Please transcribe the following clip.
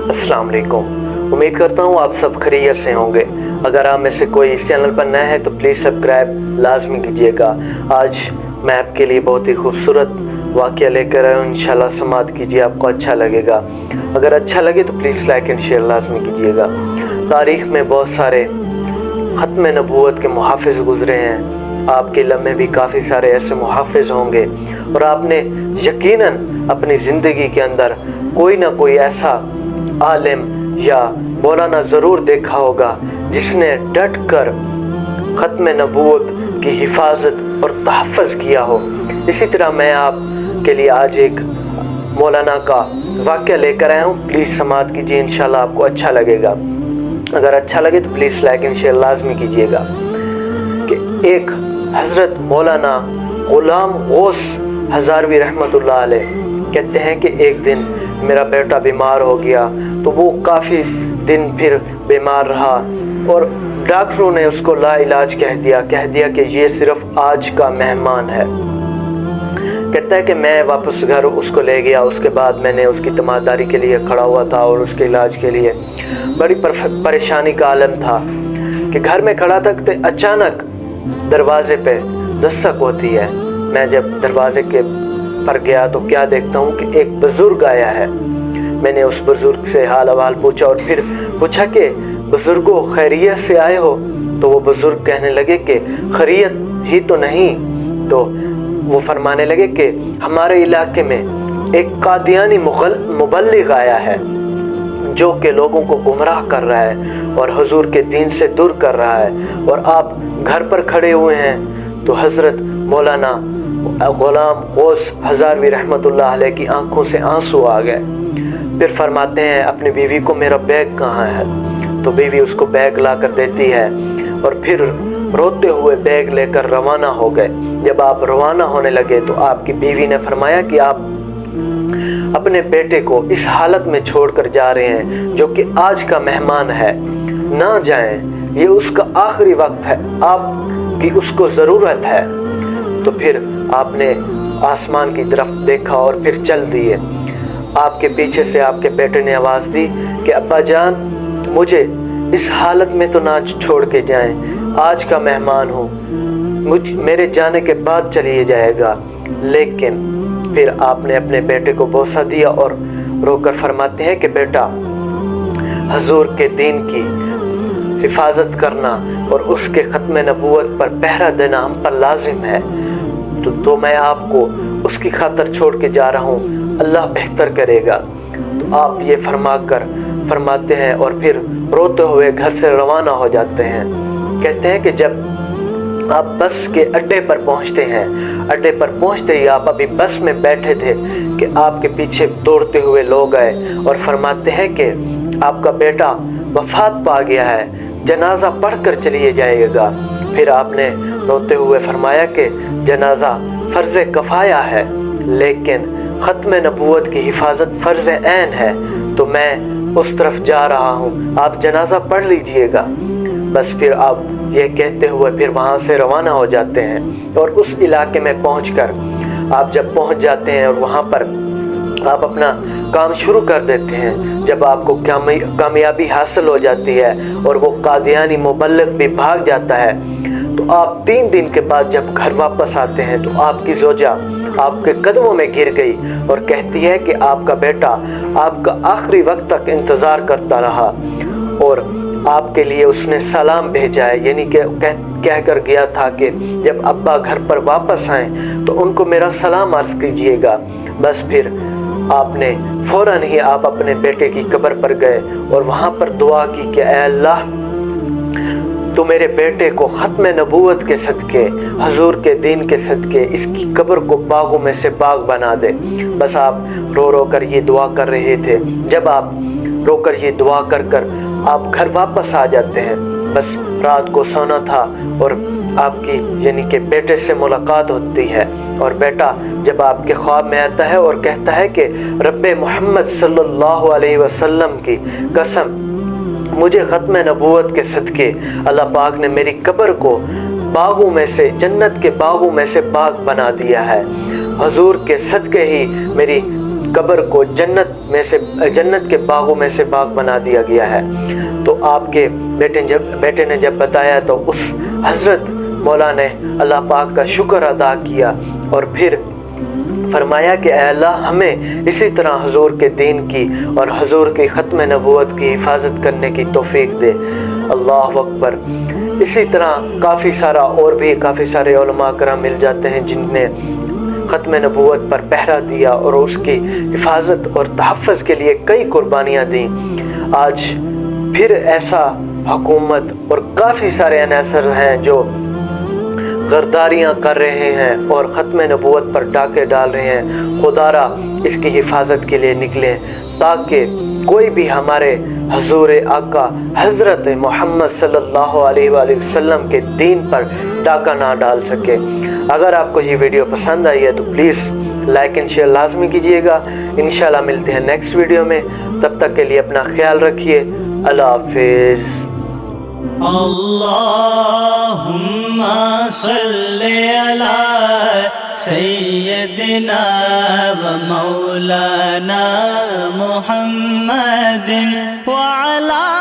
अस्सलाम वालेकुम। उम्मीद करता हूँ आप सब खैरियत से होंगे। अगर आप में से कोई इस चैनल पर नया है तो प्लीज़ सब्सक्राइब लाजमी कीजिएगा। आज मैं आपके लिए बहुत ही खूबसूरत वाक़या लेकर आया हूँ, इंशाल्लाह समाअत कीजिए, आपको अच्छा लगेगा। अगर अच्छा लगे तो प्लीज़ लाइक एंड शेयर लाजमी कीजिएगा। तारीख़ में बहुत सारे ख़त्म नबूवत के मुहाफ़िज़ गुज़रे हैं, आपके लम्हे भी काफ़ी सारे ऐसे मुहाफ़िज़ होंगे और आपने यकीनन अपनी ज़िंदगी के अंदर कोई ना कोई ऐसा आलिम या मौलाना ज़रूर देखा होगा जिसने डट कर ख़त्म नबूवत की हिफाजत और तहफ़्फ़ुज़ किया हो। इसी तरह मैं आपके लिए आज एक मौलाना का वाक़या लेकर आया हूँ। प्लीज़ समाअत कीजिए, इंशाल्लाह आपको अच्छा लगेगा। अगर अच्छा लगे तो प्लीज़ लाइक एंड शेयर लाजमी कीजिएगा। कि एक हज़रत मौलाना ग़ुलाम गौस हज़ारवी रहमतुल्लाह अलैह कहते हैं कि एक दिन मेरा बेटा बीमार हो गया, तो वो काफ़ी दिन फिर बीमार रहा और डॉक्टरों ने उसको लाइलाज कह दिया कि ये सिर्फ आज का मेहमान है। कहता है कि मैं वापस घर उसको ले गया। उसके बाद मैंने उसकी तीमारदारी के लिए खड़ा हुआ था और उसके इलाज के लिए बड़ी परेशानी का आलम था कि घर में खड़ा था कि अचानक दरवाज़े पे दस्तक होती है। मैं जब दरवाज़े के पर गया तो क्या देखता हूँ कि एक बुज़ुर्ग आया है। मैंने उस बुज़ुर्ग से हाल अहवाल पूछा और फिर पूछा कि बुज़ुर्गो खैरियत से आए हो? तो वो बुज़ुर्ग कहने लगे कि खैरियत ही तो नहीं। तो वो फरमाने लगे कि हमारे इलाके में एक कादियानी मुबल्लिग आया है जो कि लोगों को गुमराह कर रहा है और हुजूर के दीन से दूर कर रहा है, और आप घर पर खड़े हुए हैं। तो हज़रत मौलाना ग़ुलाम गौस हज़ारवी रहमतुल्लाह अलैह की आंखों से आंसू आ गए। फिर फरमाते हैं अपनी बीवी को मेरा बैग कहाँ है? तो बीवी उसको बैग ला कर देती है और फिर रोते हुए बैग लेकर रवाना हो गए। जब आप रवाना होने लगे तो आपकी बीवी ने फरमाया कि आप अपने बेटे को इस हालत में छोड़कर जा रहे हैं जो कि आज का मेहमान है, ना जाएं, ये उसका आखिरी वक्त है, आपकी उसको ज़रूरत है। तो फिर आपने आसमान की तरफ देखा और फिर चल दिए। आपके पीछे से आपके बेटे ने आवाज़ दी कि अब्बा जान, मुझे इस हालत में तो ना छोड़ के जाएं, आज का मेहमान हूँ, मेरे जाने के बाद चलिए जाएगा। लेकिन फिर आपने अपने बेटे को बोसा दिया और रोकर फरमाते हैं कि बेटा, हुजूर के दीन की हिफाजत करना और उसके ख़त्म नबूवत पर पहरा देना हम पर लाजिम है। तो मैं आपको उसकी खातर छोड़ के जा रहा हूँ, अल्लाह बेहतर करेगा। तो आप ये फरमाते हैं और फिर रोते हुए घर से रवाना हो जाते हैं। कहते हैं कि जब आप बस के अड्डे पर पहुँचते हैं, अड्डे पर पहुँचते ही आप अभी बस में बैठे थे कि आपके पीछे दौड़ते हुए लोग आए और फरमाते हैं कि आपका बेटा वफ़ात पा गया है, जनाजा पढ़कर चलिए जाइएगा। फिर आपने रोते हुए फरमाया कि जनाजा फ़र्ज़ कफ़ाया है, लेकिन ख़त्म नबूवत की हिफाजत फ़र्ज़ ऐन है, तो मैं उस तरफ जा रहा हूँ, आप जनाजा पढ़ लीजिएगा। बस फिर आप ये कहते हुए फिर वहाँ से रवाना हो जाते हैं और उस इलाके में पहुँचकर आप जब पहुँच जाते हैं और वहाँ पर आप अपना काम शुरू कर देते हैं। जब आपको कामयाबी हासिल हो जाती है और वो कादियानी मुबल्लिग भी भाग जाता है, तो आप 3 दिन के बाद जब घर वापस आते हैं तो आपकी ज़ौजा आपके कदमों में गिर गई और कहती है कि आपका बेटा आपका आखिरी वक्त तक इंतज़ार करता रहा और आपके लिए उसने सलाम भेजा है, यानी कि कह कर गया था कि जब अब्बा घर पर वापस आएँ तो उनको मेरा सलाम अर्ज़ कीजिएगा। बस फिर आपने फ़ौरन ही आप अपने बेटे की कब्र पर गए और वहाँ पर दुआ की कि ऐ अल्लाह, तो मेरे बेटे को ख़त्म नबूवत के सदके, हुजूर के दीन के सदके इसकी कब्र को बागों में से बाग बना दे। बस आप रो रो कर ये दुआ कर रहे थे। जब आप रो कर ये दुआ कर आप घर वापस आ जाते हैं, बस रात को सोना था और आपकी यानी कि बेटे से मुलाकात होती है और बेटा जब आपके ख्वाब में आता है और कहता है कि रब्बे मोहम्मद सल्लल्लाहु अलैहि वसल्लम की कसम, मुझे ख़त्म नबूवत के सदके अल्लाह पाक ने मेरी कब्र को बागों में से, जन्नत के बागों में से बाग बना दिया है। हुजूर के सदके ही मेरी قبر کو جنت کے باغوں میں سے باغ بنا دیا گیا ہے۔ تو آپ کے بیٹے نے جب بتایا تو اس حضرت مولا نے اللہ پاک کا شکر ادا کیا اور پھر فرمایا کہ اے اللہ ہمیں اسی طرح حضور کے دین کی اور حضور کی ختم نبوت کی حفاظت کرنے کی توفیق دے۔ اللہ اکبر۔ اسی طرح کافی سارے علماء کرام مل جاتے ہیں جن نے ختم نبوت پر پہرا دیا اور اس کی حفاظت اور تحفظ کے لیے کئی قربانیاں دیں۔ آج پھر ایسا حکومت اور کافی سارے عناصر ہیں جو غداریاں کر رہے ہیں اور ختم نبوت پر ڈاکے ڈال رہے ہیں۔ خدا را اس کی حفاظت کے لیے نکلیں تاکہ کوئی بھی ہمارے حضور آقا حضرت محمد صلی اللہ علیہ وآلہ وسلم کے دین پر ڈاکہ نہ ڈال سکے۔ اگر آپ کو یہ ویڈیو پسند آئی ہے تو پلیز لائک اینڈ شیئر لازمی کیجیے گا۔ انشاءاللہ ملتے ہیں نیکسٹ ویڈیو میں، تب تک کے لیے اپنا خیال رکھیے۔ اللہ حافظ۔ اللہم صلی علی سیدنا و مولانا محمد وعلی